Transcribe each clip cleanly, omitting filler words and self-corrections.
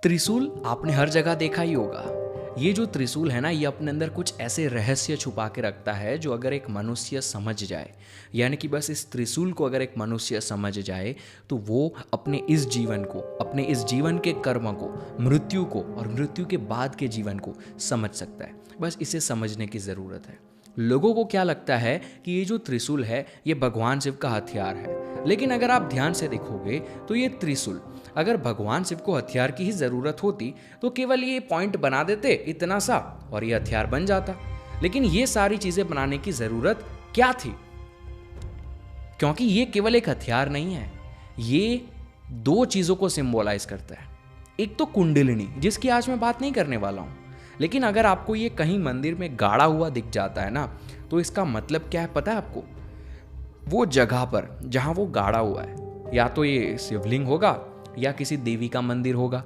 त्रिशूल आपने हर जगह देखा ही होगा। ये जो त्रिशूल है ना, ये अपने अंदर कुछ ऐसे रहस्य छुपा के रखता है जो अगर एक मनुष्य समझ जाए, यानी कि बस इस त्रिशूल को अगर एक मनुष्य समझ जाए तो वो अपने इस जीवन को, अपने इस जीवन के कर्म को, मृत्यु को और मृत्यु के बाद के जीवन को समझ सकता है। बस इसे समझने की ज़रूरत है। लोगों को क्या लगता है कि ये जो त्रिशूल है ये भगवान शिव का हथियार है, लेकिन अगर आप ध्यान से देखोगे तो ये त्रिशूल अगर भगवान शिव को हथियार की ही जरूरत होती तो केवल ये पॉइंट बना देते इतना सा और ये हथियार बन जाता। लेकिन ये सारी चीजें बनाने की जरूरत क्या थी? क्योंकि ये केवल एक हथियार नहीं है, ये दो चीजों को सिंबलाइज करता है। एक तो कुंडलिनी, जिसकी आज मैं बात नहीं करने वाला हूं, लेकिन अगर आपको ये कहीं मंदिर में गाड़ा हुआ दिख जाता है ना, तो इसका मतलब क्या है पता है आपको? वो जगह पर जहां वो गाड़ा हुआ है या तो ये शिवलिंग होगा या किसी देवी का मंदिर होगा।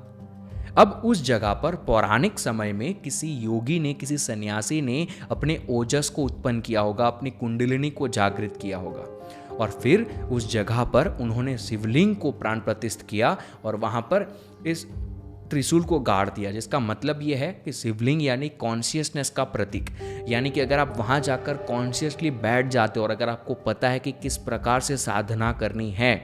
अब उस जगह पर पौराणिक समय में किसी योगी ने, किसी सन्यासी ने अपने ओजस को उत्पन्न किया होगा, अपनी कुंडलिनी को जागृत किया होगा और फिर उस जगह पर उन्होंने शिवलिंग को प्राण प्रतिष्ठित किया और वहां पर इस त्रिशूल को गाड़ दिया, जिसका मतलब यह है कि शिवलिंग यानी कॉन्शियसनेस का प्रतीक। यानी कि अगर आप वहां जाकर कॉन्शियसली बैठ जाते हो और अगर आपको पता है कि किस प्रकार से साधना करनी है,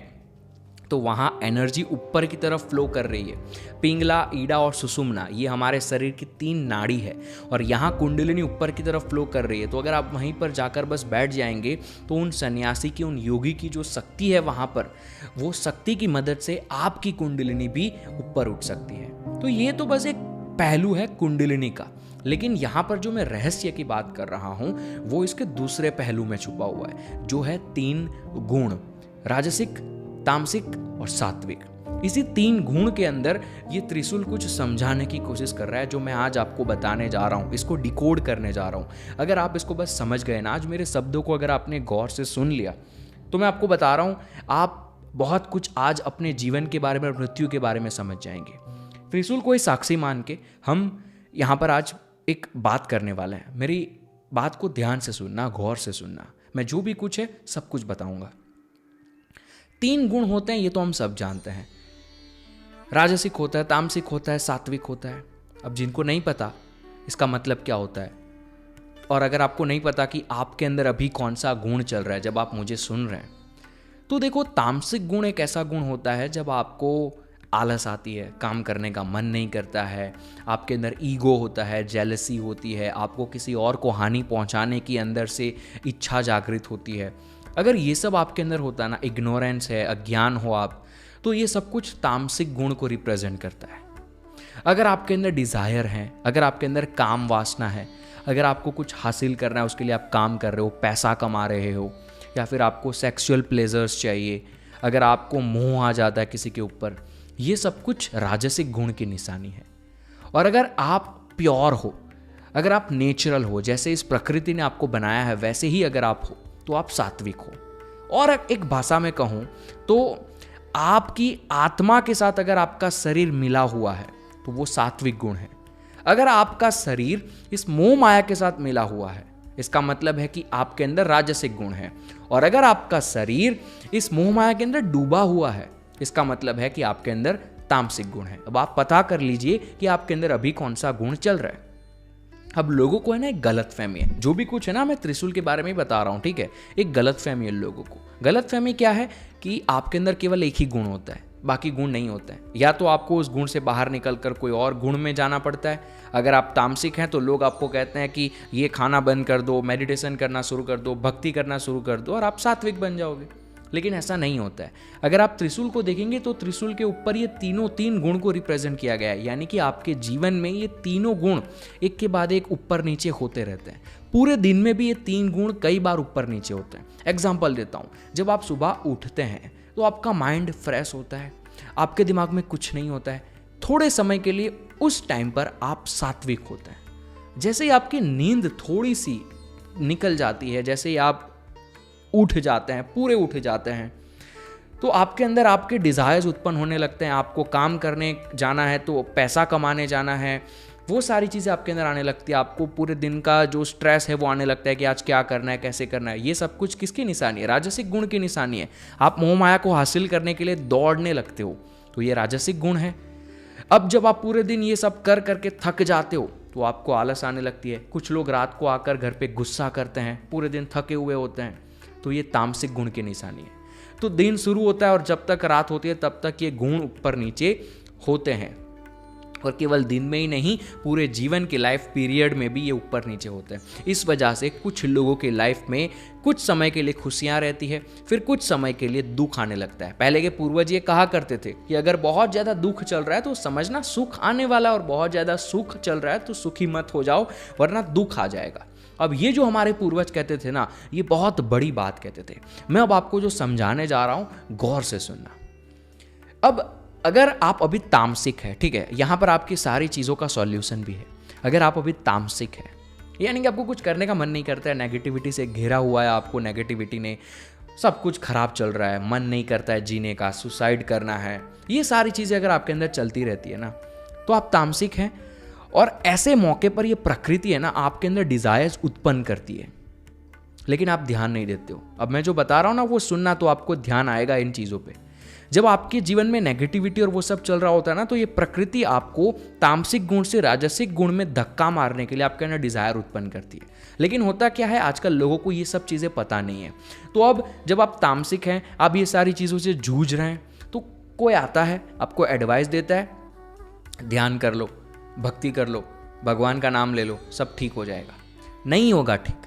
तो वहाँ एनर्जी ऊपर की तरफ फ्लो कर रही है। पिंगला, ईडा और सुषुम्ना ये हमारे शरीर की 3 नाड़ी है और यहाँ कुंडलिनी ऊपर की तरफ फ्लो कर रही है। तो अगर आप वहीं पर जाकर बस बैठ जाएंगे तो उन सन्यासी की, उन योगी की जो शक्ति है वहाँ पर, वो शक्ति की मदद से आपकी कुंडलिनी भी ऊपर उठ सकती है। तो ये तो बस एक पहलू है कुंडलिनी का, लेकिन यहाँ पर जो मैं रहस्य की बात कर रहा हूँ वो इसके दूसरे पहलू में छुपा हुआ है, जो है 3 गुण, राजसिक, तामसिक और सात्विक। इसी 3 गुण के अंदर ये त्रिशूल कुछ समझाने की कोशिश कर रहा है, जो मैं आज आपको बताने जा रहा हूँ, इसको डिकोड करने जा रहा हूँ। अगर आप इसको बस समझ गए ना, आज मेरे शब्दों को अगर आपने गौर से सुन लिया, तो मैं आपको बता रहा हूँ आप बहुत कुछ आज अपने जीवन के बारे में, मृत्यु के बारे में समझ जाएंगे। त्रिशूल को एक साक्षी मान के हम यहाँ पर आज एक बात करने वाले हैं। मेरी बात को ध्यान से सुनना, गौर से सुनना। मैं जो भी कुछ है सब कुछ बताऊंगा। 3 गुण होते हैं, ये तो हम सब जानते हैं। राजसिक होता है, तामसिक होता है, सात्विक होता है। अब जिनको नहीं पता इसका मतलब क्या होता है, और अगर आपको नहीं पता कि आपके अंदर अभी कौन सा गुण चल रहा है जब आप मुझे सुन रहे हैं, तो देखो, तामसिक गुण एक ऐसा गुण होता है जब आपको आलस आती है, काम करने का मन नहीं करता है, आपके अंदर ईगो होता है, जेलसी होती है, आपको किसी और को हानि पहुंचाने की अंदर से इच्छा जागृत होती है। अगर ये सब आपके अंदर होता है ना, इग्नोरेंस है, अज्ञान हो आप, तो ये सब कुछ तामसिक गुण को रिप्रेजेंट करता है। अगर आपके अंदर डिज़ायर है, अगर आपके अंदर काम वासना है, अगर आपको कुछ हासिल करना है, उसके लिए आप काम कर रहे हो, पैसा कमा रहे हो, या फिर आपको सेक्सुअल प्लेजर्स चाहिए, अगर आपको मोह आ जाता है किसी के ऊपर, ये सब कुछ राजसिक गुण की निशानी है। और अगर आप प्योर हो, अगर आप नेचुरल हो, जैसे इस प्रकृति ने आपको बनाया है वैसे ही अगर आप हो, तो आप सात्विक हो। और एक भाषा में कहूं तो आपकी आत्मा के साथ अगर आपका शरीर मिला हुआ है तो वो सात्विक गुण है। अगर आपका शरीर इस मोह माया के साथ मिला हुआ है, इसका मतलब है कि आपके अंदर राजसिक गुण है। और अगर आपका शरीर इस मोह माया के अंदर डूबा हुआ है, इसका मतलब है कि आपके अंदर तामसिक गुण है। अब आप पता कर लीजिए कि आपके अंदर अभी कौन सा गुण चल रहा है। अब लोगों को है ना एक गलत फहमी है, जो भी कुछ है ना, मैं त्रिशूल के बारे में ही बता रहा हूँ, ठीक है। एक गलत फहमी है लोगों को। गलत फहमी क्या है कि आपके अंदर केवल एक ही गुण होता है, बाकी गुण नहीं होता है। या तो आपको उस गुण से बाहर निकल कर कोई और गुण में जाना पड़ता है। अगर आप तामसिक हैं तो लोग आपको कहते हैं कि ये खाना बंद कर दो, मेडिटेशन करना शुरू कर दो, भक्ति करना शुरू कर दो और आप सात्विक बन जाओगे। लेकिन ऐसा नहीं होता है। अगर आप त्रिशूल को देखेंगे तो त्रिशूल के ऊपर ये 3 गुण को रिप्रेजेंट किया गया है, यानी कि आपके जीवन में ये 3 गुण एक के बाद एक ऊपर नीचे होते रहते हैं। पूरे दिन में भी ये 3 गुण कई बार ऊपर नीचे होते हैं। एग्जाम्पल देता हूँ, जब आप सुबह उठते हैं तो आपका माइंड फ्रेश होता है, आपके दिमाग में कुछ नहीं होता है। थोड़े समय के लिए उस टाइम पर आप सात्विक होते हैं। जैसे ही आपकी नींद थोड़ी सी निकल जाती है, जैसे ही आप उठ जाते हैं, पूरे उठ जाते हैं, तो आपके अंदर आपके डिज़ायर्स उत्पन्न होने लगते हैं। आपको काम करने जाना है तो पैसा कमाने जाना है, वो सारी चीज़ें आपके अंदर आने लगती है। आपको पूरे दिन का जो स्ट्रेस है वो आने लगता है कि आज क्या करना है, कैसे करना है। ये सब कुछ किसकी निशानी है? राजसिक गुण की निशानी है। आप मोह माया को हासिल करने के लिए दौड़ने लगते हो, तो ये राजसिक गुण है। अब जब आप पूरे दिन ये सब कर करके थक जाते हो तो आपको आलस आने लगती है। कुछ लोग रात को आकर घर पे गुस्सा करते हैं, पूरे दिन थके हुए होते हैं, तो ये तामसिक गुण की निशानी है। तो दिन शुरू होता है और जब तक रात होती है तब तक ये गुण ऊपर नीचे होते हैं, और केवल दिन में ही नहीं, पूरे जीवन के लाइफ पीरियड में भी ये ऊपर नीचे होते हैं। इस वजह से कुछ लोगों के लाइफ में कुछ समय के लिए खुशियां रहती है, फिर कुछ समय के लिए दुख आने लगता है। पहले के पूर्वज ये कहा करते थे कि अगर बहुत ज़्यादा दुख चल रहा है तो समझना सुख आने वाला, और बहुत ज़्यादा सुख चल रहा है तो सुखी मत हो जाओ वरना दुख आ जाएगा। अब ये जो हमारे पूर्वज कहते थे ना, ये बहुत बड़ी बात कहते थे। मैं अब आपको जो समझाने जा रहा हूँ गौर से सुनना। अब अगर आप अभी तामसिक है, ठीक है, यहां पर आपकी सारी चीज़ों का सॉल्यूशन भी है। अगर आप अभी तामसिक है, यानी कि आपको कुछ करने का मन नहीं करता है, नेगेटिविटी से घिरा हुआ है, आपको नेगेटिविटी ने सब कुछ खराब चल रहा है, मन नहीं करता है जीने का, सुसाइड करना है, ये सारी चीज़ें अगर आपके अंदर चलती रहती है ना, तो आप तामसिक हैं। और ऐसे मौके पर ये प्रकृति है ना आपके अंदर डिजायर्स उत्पन्न करती है, लेकिन आप ध्यान नहीं देते हो। अब मैं जो बता रहा हूँ ना वो सुनना, तो आपको ध्यान आएगा इन चीज़ों पे। जब आपके जीवन में नेगेटिविटी और वो सब चल रहा होता है ना, तो ये प्रकृति आपको तामसिक गुण से राजसिक गुण में धक्का मारने के लिए आपके अंदर डिजायर उत्पन्न करती है। लेकिन होता क्या है, आजकल लोगों को ये सब चीज़ें पता नहीं है। तो अब जब आप तामसिक हैं, आप ये सारी चीज़ों से जूझ रहे हैं, तो कोई आता है आपको एडवाइस देता है, ध्यान कर लो, भक्ति कर लो, भगवान का नाम ले लो, सब ठीक हो जाएगा। नहीं होगा ठीक।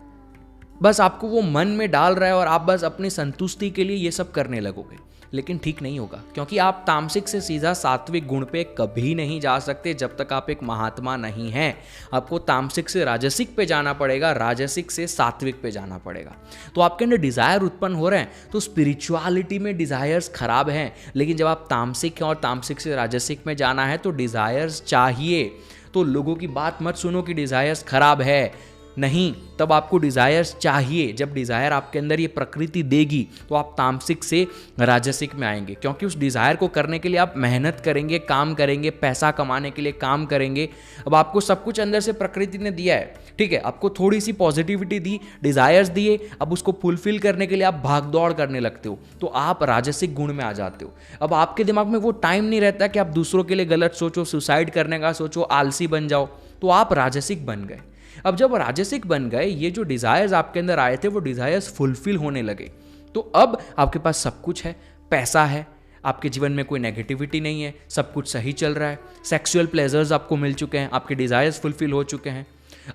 बस आपको वो मन में डाल रहा है और आप बस अपनी संतुष्टि के लिए ये सब करने लगोगे, लेकिन ठीक नहीं होगा, क्योंकि आप तामसिक से सीधा सात्विक गुण पे कभी नहीं जा सकते जब तक आप एक महात्मा नहीं हैं। आपको तामसिक से राजसिक पे जाना पड़ेगा, राजसिक से सात्विक पे जाना पड़ेगा। तो आपके अंदर डिजायर उत्पन्न हो रहे हैं, तो स्पिरिचुअलिटी में डिजायर्स खराब हैं, लेकिन जब आप तामसिक हैं और तामसिक से राजसिक में जाना है तो डिजायर्स चाहिए। तो लोगों की बात मत सुनो कि डिजायर्स खराब है, नहीं, तब आपको डिजायर्स चाहिए। जब डिजायर आपके अंदर ये प्रकृति देगी तो आप तामसिक से राजसिक में आएंगे, क्योंकि उस डिजायर को करने के लिए आप मेहनत करेंगे, काम करेंगे, पैसा कमाने के लिए काम करेंगे। अब आपको सब कुछ अंदर से प्रकृति ने दिया है, ठीक है, आपको थोड़ी सी पॉजिटिविटी दी, डिजायर्स दिए, अब उसको फुलफिल करने के लिए आप भाग दौड़ करने लगते हो, तो आप राजसिक गुण में आ जाते हो। अब आपके दिमाग में वो टाइम नहीं रहता कि आप दूसरों के लिए गलत सोचो, सुसाइड करने का सोचो, आलसी बन जाओ, तो आप राजसिक बन गए। अब जब राजसिक बन गए, ये जो डिजायर्स आपके अंदर आए थे वो डिजायर्स फुलफिल होने लगे, तो अब आपके पास सब कुछ है, पैसा है, आपके जीवन में कोई नेगेटिविटी नहीं है, सब कुछ सही चल रहा है, सेक्सुअल प्लेजर्स आपको मिल चुके हैं, आपके डिजायर्स फुलफिल हो चुके हैं।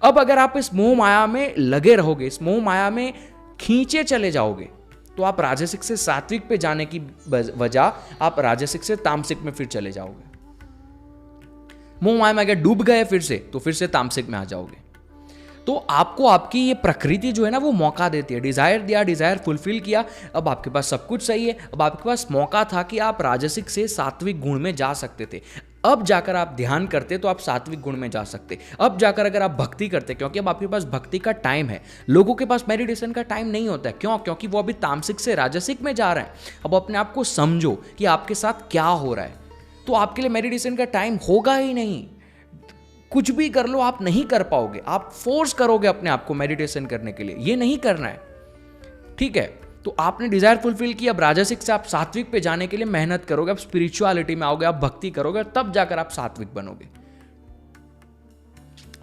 अब अगर आप इस मोह माया में लगे रहोगे, इस मोह माया में खींचे चले जाओगे, तो आप राजसिक से सात्विक पे जाने की वजह आप राजसिक से तामसिक में फिर चले जाओगे। मोह माया में अगर डूब गए फिर से तामसिक में आ जाओगे। तो आपको आपकी ये प्रकृति जो है ना वो मौका देती है। डिजायर दिया, डिजायर फुलफिल किया, अब आपके पास सब कुछ सही है, अब आपके पास मौका था कि आप राजसिक से सात्विक गुण में जा सकते थे। अब जाकर आप ध्यान करते तो आप सात्विक गुण में जा सकते। अब जाकर अगर आप भक्ति करते, क्योंकि अब आपके पास भक्ति का टाइम है, लोगों के पास मेडिटेशन का टाइम नहीं होता है। क्यों? क्योंकि वो अभी तामसिक से राजसिक में जा रहे हैं। अब अपने आप को समझो कि आपके साथ क्या हो रहा है, तो आपके लिए मेडिटेशन का टाइम होगा ही नहीं। कुछ भी कर लो आप नहीं कर पाओगे, आप फोर्स करोगे अपने आप को मेडिटेशन करने के लिए, ये नहीं करना है, ठीक है। तो आपने डिजायर फुलफिल की, अब राजसिक से आप सात्विक पे जाने के लिए मेहनत करोगे, आप स्पिरिचुअलिटी में आओगे, आप भक्ति करोगे, तब जाकर आप सात्विक बनोगे।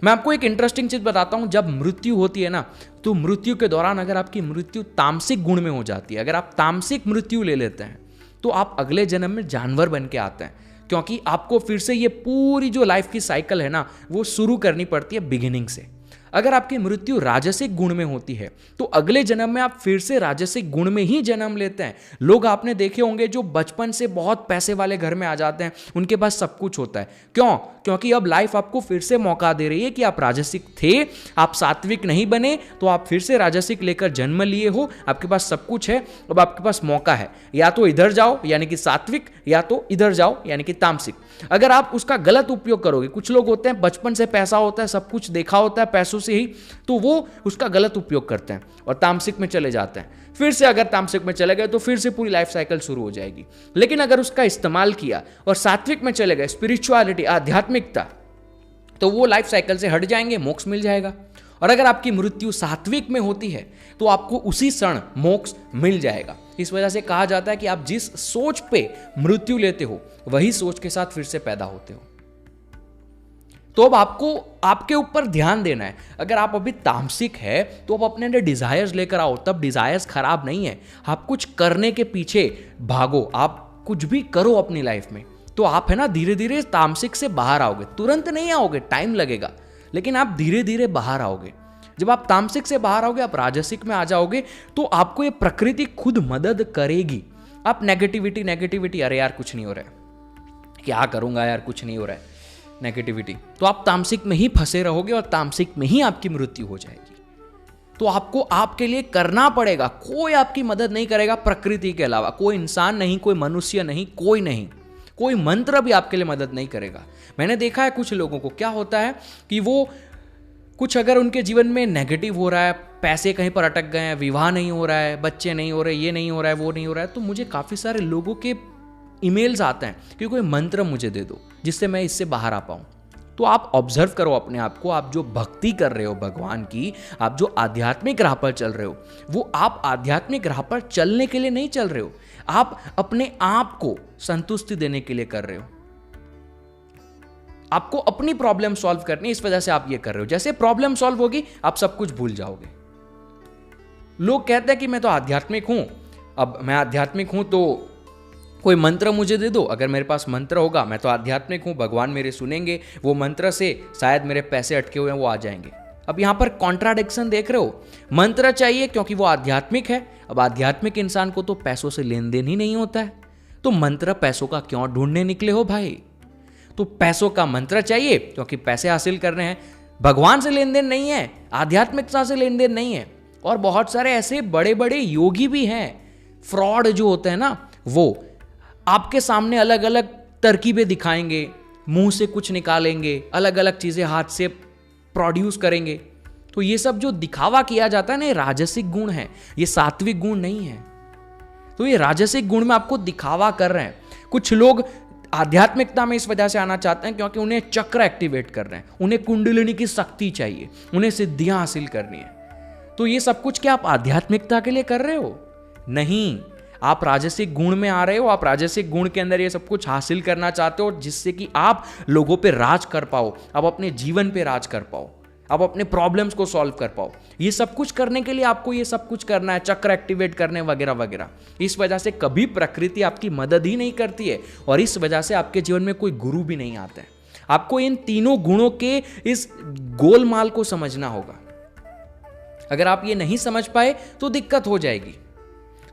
मैं आपको एक इंटरेस्टिंग चीज बताता हूं, जब मृत्यु होती है ना, तो मृत्यु के दौरान अगर आपकी मृत्यु तामसिक गुण में हो जाती है, अगर आप तामसिक मृत्यु ले लेते हैं, तो आप अगले जन्म में जानवर बन के आते हैं, क्योंकि आपको फिर से ये पूरी जो लाइफ की साइकिल है ना वो शुरू करनी पड़ती है बिगिनिंग से। अगर आपकी मृत्यु राजसिक गुण में होती है तो अगले जन्म में आप फिर से राजसिक गुण में ही जन्म लेते हैं। लोग आपने देखे होंगे जो बचपन से बहुत पैसे वाले घर में आ जाते हैं, उनके पास सब कुछ होता है। क्यों? क्योंकि अब लाइफ आपको फिर से मौका दे रही है कि आप राजसिक थे, आप सात्विक नहीं बने, तो आप फिर से राजसिक लेकर जन्म लिए हो, आपके पास सब कुछ है, अब आपके पास मौका है, या तो इधर जाओ यानी कि सात्विक, या तो इधर जाओ यानी कि तामसिक। अगर आप उसका गलत उपयोग करोगे, कुछ लोग होते हैं बचपन से पैसा होता है, सब कुछ देखा होता है पैसों से ही, तो वो उसका गलत उपयोग करते हैं और तामसिक में चले जाते हैं। फिर से अगर तामसिक में चले गए तो फिर से पूरी लाइफ साइकिल शुरू हो जाएगी। लेकिन अगर उसका इस्तेमाल किया और सात्विक में चले गए, स्पिरिचुअलिटी, आध्यात्मिकता, तो वो लाइफ साइकिल से हट जाएंगे, मोक्ष मिल जाएगा। और अगर आपकी मृत्यु सात्विक में होती है तो आपको उसी क्षण मोक्ष मिल जाएगा। इस वजह से कहा जाता है कि आप जिस सोच पे मृत्यु लेते हो वही सोच के साथ फिर से पैदा होते हो। तो अब आपको आपके ऊपर ध्यान देना है। अगर आप अभी तामसिक है तो अब अपने अंदर डिजायर्स लेकर आओ, तब डिजायर्स खराब नहीं है। आप कुछ करने के पीछे भागो, आप कुछ भी करो अपनी लाइफ में, तो आप है ना धीरे धीरे तामसिक से बाहर आओगे। तुरंत नहीं आओगे, टाइम लगेगा, लेकिन आप धीरे धीरे बाहर आओगे। जब आप तामसिक से बाहर आओगे, आप राजसिक में आ जाओगे, तो आपको ये प्रकृति खुद मदद करेगी। आप नेगेटिविटी, अरे यार कुछ नहीं हो रहा है, क्या करूंगा यार, कुछ नहीं हो रहा है, नेगेटिविटी, तो आप तामसिक में ही फंसे रहोगे और तामसिक में ही आपकी मृत्यु हो जाएगी। तो आपको आपके लिए करना पड़ेगा, कोई आपकी मदद नहीं करेगा प्रकृति के अलावा, कोई इंसान नहीं, कोई मनुष्य नहीं, कोई नहीं, कोई मंत्र भी आपके लिए मदद नहीं करेगा। मैंने देखा है कुछ लोगों को क्या होता है कि वो कुछ अगर उनके जीवन में नेगेटिव हो रहा है, पैसे कहीं पर अटक गए हैं, विवाह नहीं हो रहा है, बच्चे नहीं हो रहे, ये नहीं हो रहा है, वो नहीं हो रहा है, तो मुझे काफ़ी सारे लोगों के ईमेल्स आते हैं कि कोई मंत्र मुझे दे दो जिससे मैं इससे बाहर आ पाऊँ। तो आप ऑब्जर्व करो अपने आप को, आप जो भक्ति कर रहे हो भगवान की, आप जो आध्यात्मिक राह पर चल रहे हो, वो आप आध्यात्मिक राह पर चलने के लिए नहीं चल रहे हो, आप अपने आप को संतुष्टि देने के लिए कर रहे हो। आपको अपनी प्रॉब्लम सॉल्व करनी है, इस वजह से आप ये कर रहे हो। जैसे प्रॉब्लम सॉल्व होगी, आप सब कुछ भूल जाओगे। लोग कहते हैं कि मैं तो आध्यात्मिक हूं, अब मैं आध्यात्मिक हूं तो कोई मंत्र मुझे दे दो, अगर मेरे पास मंत्र होगा, मैं तो आध्यात्मिक हूं, भगवान मेरे सुनेंगे, वो मंत्र से शायद मेरे पैसे अटके हुए हैं वो आ जाएंगे। अब यहां पर कॉन्ट्राडिक्शन देख रहे हो, मंत्र चाहिए क्योंकि वो आध्यात्मिक है। अब आध्यात्मिक इंसान को तो पैसों से लेन देन ही नहीं होता है, तो मंत्र पैसों का क्यों ढूंढने निकले हो भाई? तो पैसों का मंत्र चाहिए क्योंकि पैसे हासिल करने हैं, भगवान से लेन देन नहीं है, आध्यात्मिकता से लेन देन नहीं है। और बहुत सारे ऐसे बड़े बड़े योगी भी हैं, फ्रॉड जो होते हैं ना, वो आपके सामने अलग अलग तरकीबें दिखाएंगे, मुंह से कुछ निकालेंगे, अलग अलग चीजें हाथ से प्रोड्यूस करेंगे। तो ये सब जो दिखावा किया जाता है ना, ये राजसिक गुण है, ये सात्विक गुण नहीं है। तो ये राजसिक गुण में आपको दिखावा कर रहे हैं। कुछ लोग आध्यात्मिकता में इस वजह से आना चाहते हैं क्योंकि उन्हें चक्र एक्टिवेट कर रहे हैं, उन्हें कुंडलिनी की शक्ति चाहिए, उन्हें सिद्धियां हासिल करनी है। तो ये सब कुछ क्या आप आध्यात्मिकता के लिए कर रहे हो? नहीं, आप राजसिक गुण में आ रहे हो। आप राजसिक गुण के अंदर ये सब कुछ हासिल करना चाहते हो जिससे कि आप लोगों पे राज कर पाओ, आप अपने जीवन पे राज कर पाओ, आप अपने प्रॉब्लम्स को सॉल्व कर पाओ। ये सब कुछ करने के लिए आपको ये सब कुछ करना है, चक्र एक्टिवेट करने वगैरह वगैरह। इस वजह से कभी प्रकृति आपकी मदद ही नहीं करती है और इस वजह से आपके जीवन में कोई गुरु भी नहीं आता है। आपको इन तीनों गुणों के इस गोलमाल को समझना होगा। अगर आप ये नहीं समझ पाए तो दिक्कत हो जाएगी।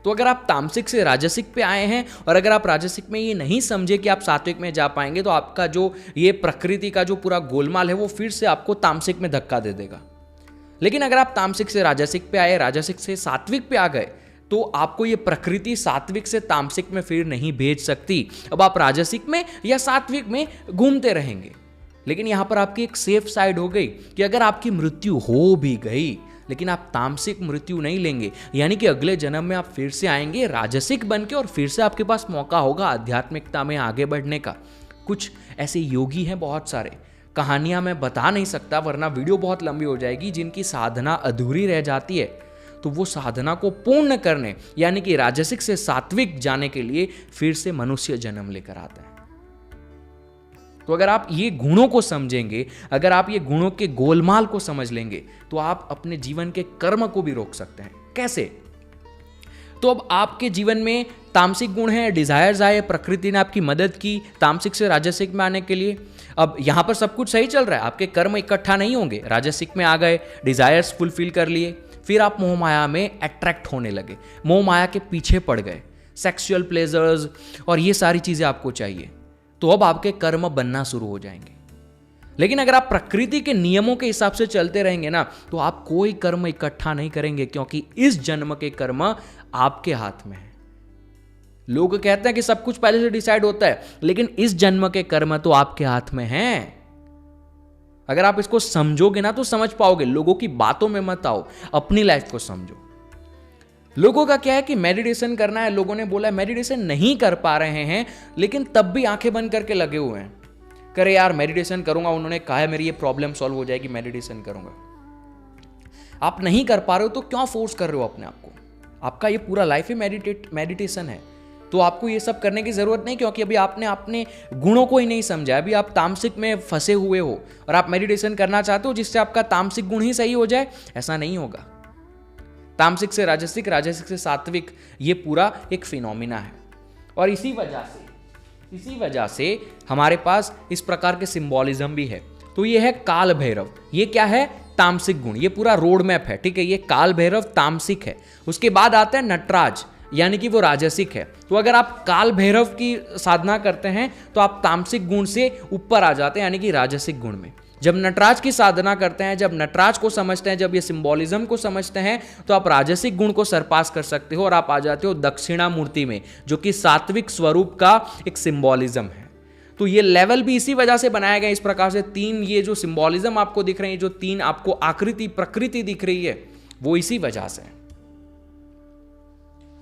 तो अगर आप तामसिक से राजसिक पे आए हैं और अगर आप राजसिक में ये नहीं समझे कि आप सात्विक में जा पाएंगे, तो आपका जो ये प्रकृति का जो पूरा गोलमाल है वो फिर से आपको तामसिक में धक्का दे देगा। लेकिन अगर आप तामसिक से राजसिक पे आए, राजसिक से सात्विक पे आ गए, तो आपको ये प्रकृति सात्विक से तामसिक में फिर नहीं भेज सकती। अब आप राजसिक में या सात्विक में घूमते रहेंगे। लेकिन यहां पर आपकी एक सेफ साइड हो गई कि अगर आपकी मृत्यु हो भी गई लेकिन आप तामसिक मृत्यु नहीं लेंगे, यानी कि अगले जन्म में आप फिर से आएंगे राजसिक बन के और फिर से आपके पास मौका होगा आध्यात्मिकता में आगे बढ़ने का। कुछ ऐसे योगी हैं, बहुत सारे, कहानियां मैं बता नहीं सकता वरना वीडियो बहुत लंबी हो जाएगी, जिनकी साधना अधूरी रह जाती है। तो वो साधना को पूर्ण करने यानी कि राजसिक से सात्विक जाने के लिए फिर से मनुष्य जन्म लेकर आता है। तो अगर आप ये गुणों को समझेंगे, अगर आप ये गुणों के गोलमाल को समझ लेंगे, तो आप अपने जीवन के कर्म को भी रोक सकते हैं। कैसे? तो अब आपके जीवन में तामसिक गुण है, डिजायर्स आए, प्रकृति ने आपकी मदद की तामसिक से राजसिक में आने के लिए। अब यहां पर सब कुछ सही चल रहा है, आपके कर्म इकट्ठा नहीं होंगे। राजसिक में आ गए, डिजायर्स फुलफिल कर लिए, फिर आप मोह माया में अट्रैक्ट होने लगे, मोह माया के पीछे पड़ गए, सेक्सुअल प्लेजर्स और ये सारी चीजें आपको चाहिए। तो अब आपके कर्म बनना शुरू हो जाएंगे। लेकिन अगर आप प्रकृति के नियमों के हिसाब से चलते रहेंगे ना, तो आप कोई कर्म इकट्ठा नहीं करेंगे, क्योंकि इस जन्म के कर्म आपके हाथ में है। लोग कहते हैं कि सब कुछ पहले से डिसाइड होता है, लेकिन इस जन्म के कर्म तो आपके हाथ में हैं। अगर आप इसको समझोगे ना तो समझ पाओगे। लोगों की बातों में मत आओ, अपनी लाइफ को समझो। लोगों का क्या है कि मेडिटेशन करना है, लोगों ने बोला मेडिटेशन नहीं कर पा रहे हैं, लेकिन तब भी आंखें बंद करके लगे हुए हैं, करे यार मेडिटेशन करूंगा, उन्होंने कहा है मेरी ये प्रॉब्लम सॉल्व हो जाएगी, मेडिटेशन करूंगा। आप नहीं कर पा रहे हो तो क्यों फोर्स कर रहे हो अपने आप को? आपका ये पूरा लाइफ ही मेडिटेशन है। तो आपको ये सब करने की ज़रूरत नहीं, क्योंकि अभी आपने अपने गुणों को ही नहीं समझा, अभी आप तामसिक में फंसे हुए हो और आप मेडिटेशन करना चाहते हो जिससे आपका तामसिक गुण ही सही हो जाए। ऐसा नहीं होगा। तामसिक से राजसिक, राजसिक से सात्विक, ये पूरा एक फिनोमिना है। और इसी वजह से हमारे पास इस प्रकार के सिंबॉलिज्म भी है। तो ये है काल भैरव, ये क्या है? तामसिक गुण, ये पूरा रोड मैप है, ठीक है। ये काल भैरव तामसिक है। उसके बाद आता है नटराज, यानी कि वो राजसिक है। तो अगर आप काल भैरव की साधना करते हैं तो आप तामसिक गुण से ऊपर आ जाते हैं, यानी कि राजसिक गुण में। जब नटराज की साधना करते हैं, जब नटराज को समझते हैं, जब ये सिंबॉलिज्म को समझते हैं, तो आप राजसिक गुण को सरपास कर सकते हो और आप आ जाते हो दक्षिणामूर्ति में, जो कि सात्विक स्वरूप का एक सिंबॉलिज्म है। तो ये लेवल भी इसी वजह से बनाया गया इस प्रकार से। तीन ये जो सिंबॉलिज्म आपको दिख रहे हैं, जो तीन आपको आकृति प्रकृति दिख रही है, वो इसी वजह से है।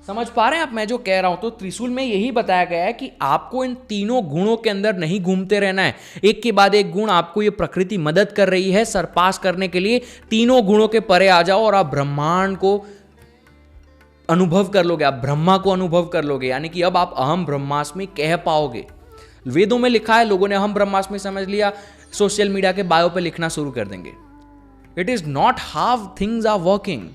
समझ पा रहे हैं आप मैं जो कह रहा हूं? तो त्रिशूल में यही बताया गया है कि आपको इन तीनों गुणों के अंदर नहीं घूमते रहना है। एक के बाद एक गुण आपको ये प्रकृति मदद कर रही है सरपास करने के लिए। तीनों गुणों के परे आ जाओ और आप ब्रह्मांड को अनुभव कर लोगे, आप ब्रह्मा को अनुभव कर लोगे, यानी कि अब आप अहम ब्रह्मास्मि कह पाओगे। वेदों में लिखा है, लोगों ने अहम ब्रह्मास्मि समझ लिया, सोशल मीडिया के बायो पे लिखना शुरू कर देंगे। It is not how things are working.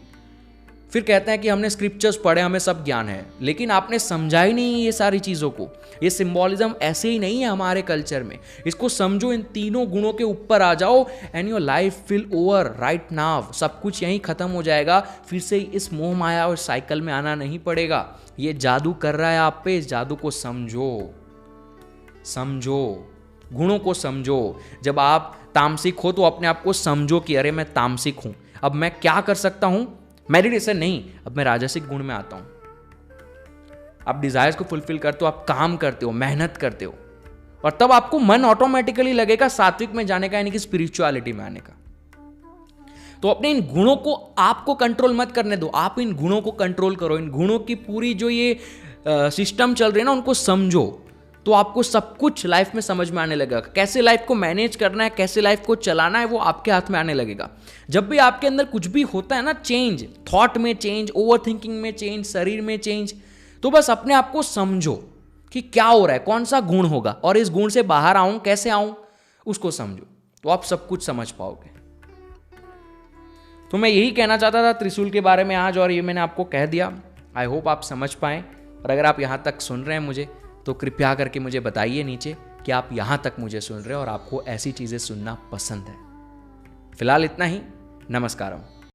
फिर कहते हैं कि हमने स्क्रिप्चर्स पढ़े, हमें सब ज्ञान है, लेकिन आपने समझा ही नहीं ये सारी चीज़ों को। ये सिंबॉलिज्म ऐसे ही नहीं है हमारे कल्चर में। इसको समझो, इन तीनों गुणों के ऊपर आ जाओ and your life will over right now. सब कुछ यहीं खत्म हो जाएगा, फिर से इस मोह माया और साइकिल में आना नहीं पड़ेगा। ये जादू कर रहा है आप पे, इस जादू को समझो, गुणों को समझो। जब आप तामसिक हो तो अपने आप को समझो कि अरे मैं तामसिक हूं, अब मैं क्या कर सकता हूं? मेडिटेशन नहीं, अब मैं राजसिक गुण में आता हूं। आप डिजायर्स को फुलफिल करते हो, आप काम करते हो, मेहनत करते हो, और तब आपको मन ऑटोमेटिकली लगेगा सात्विक में जाने का, यानी कि स्पिरिचुअलिटी में आने का। तो अपने इन गुणों को आपको कंट्रोल मत करने दो, आप इन गुणों को कंट्रोल करो। इन गुणों की पूरी जो ये सिस्टम चल रही है ना, उनको समझो, तो आपको सब कुछ लाइफ में समझ में आने लगेगा। कैसे लाइफ को मैनेज करना है, कैसे लाइफ को चलाना है, वो आपके हाथ में आने लगेगा। जब भी आपके अंदर कुछ भी होता है ना, चेंज, थॉट में चेंज, ओवर थिंकिंग में चेंज, शरीर में चेंज, तो बस अपने आप को समझो कि क्या हो रहा है, कौन सा गुण होगा और इस गुण से बाहर आऊं, कैसे आऊं, उसको समझो, तो आप सब कुछ समझ पाओगे। तो मैं यही कहना चाहता था त्रिशूल के बारे में आज, और ये मैंने आपको कह दिया। आई होप आप समझ पाए। और अगर आप यहाँ तक सुन रहे हैं मुझे, तो कृपया करके मुझे बताइए नीचे कि आप यहाँ तक मुझे सुन रहे हो और आपको ऐसी चीज़ें सुनना पसंद है। फिलहाल इतना ही। नमस्कारम।